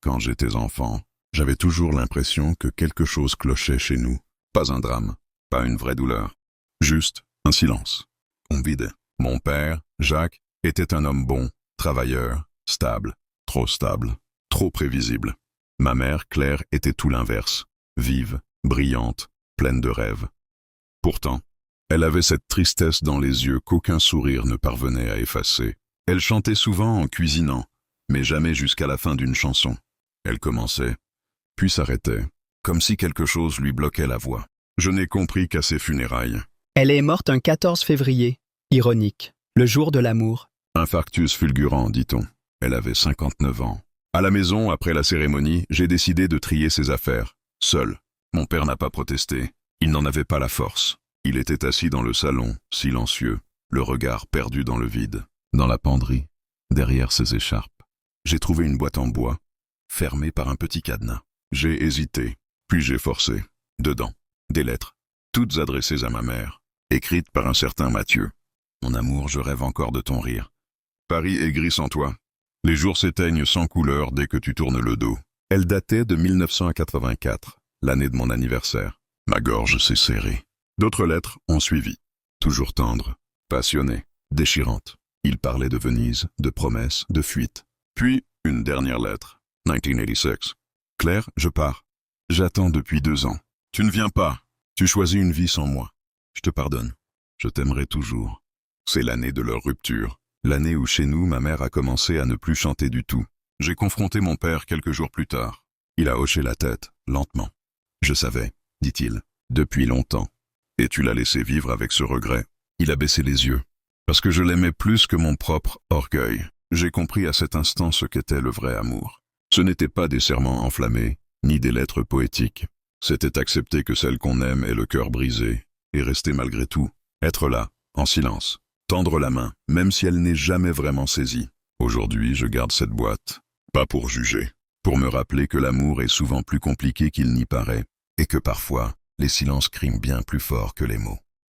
Quand j'étais enfant, j'avais toujours l'impression que quelque chose clochait chez nous. Pas un drame, pas une vraie douleur. Juste un silence. On vide. Mon père, Jacques, était un homme bon, travailleur, stable, trop prévisible. Ma mère, Claire, était tout l'inverse. Vive, brillante, pleine de rêves. Pourtant, elle avait cette tristesse dans les yeux qu'aucun sourire ne parvenait à effacer. Elle chantait souvent en cuisinant, mais jamais jusqu'à la fin d'une chanson. Elle commençait, puis s'arrêtait, comme si quelque chose lui bloquait la voix. Je n'ai compris qu'à ses funérailles. Elle est morte un 14 février, ironique, le jour de l'amour. Infarctus fulgurant, dit-on. Elle avait 59 ans. À la maison, après la cérémonie, j'ai décidé de trier ses affaires, seul. Mon père n'a pas protesté. Il n'en avait pas la force. Il était assis dans le salon, silencieux, le regard perdu dans le vide. Dans la penderie, derrière ses écharpes, j'ai trouvé une boîte en bois, fermée par un petit cadenas. J'ai hésité, puis j'ai forcé. Dedans, des lettres, toutes adressées à ma mère, écrites par un certain Mathieu. Mon amour, je rêve encore de ton rire. Paris est gris sans toi. Les jours s'éteignent sans couleur dès que tu tournes le dos. Elle datait de 1984, l'année de mon anniversaire. Ma gorge s'est serrée. D'autres lettres ont suivi. Toujours tendres, passionnées, déchirantes. Il parlait de Venise, de promesses, de fuite. Puis, une dernière lettre. 1986. Claire, je pars. J'attends depuis 2 ans. Tu ne viens pas. Tu choisis une vie sans moi. Je te pardonne. Je t'aimerai toujours. C'est l'année de leur rupture. L'année où chez nous, ma mère a commencé à ne plus chanter du tout. J'ai confronté mon père quelques jours plus tard. Il a hoché la tête, lentement. Je savais, dit-il, depuis longtemps. Et tu l'as laissé vivre avec ce regret. Il a baissé les yeux. Parce que je l'aimais plus que mon propre orgueil. J'ai compris à cet instant ce qu'était le vrai amour. Ce n'était pas des serments enflammés, ni des lettres poétiques. C'était accepter que celle qu'on aime ait le cœur brisé, et rester malgré tout, être là, en silence, tendre la main, même si elle n'est jamais vraiment saisie. Aujourd'hui, je garde cette boîte, pas pour juger, pour me rappeler que l'amour est souvent plus compliqué qu'il n'y paraît, et que parfois, les silences criment bien plus fort que les mots.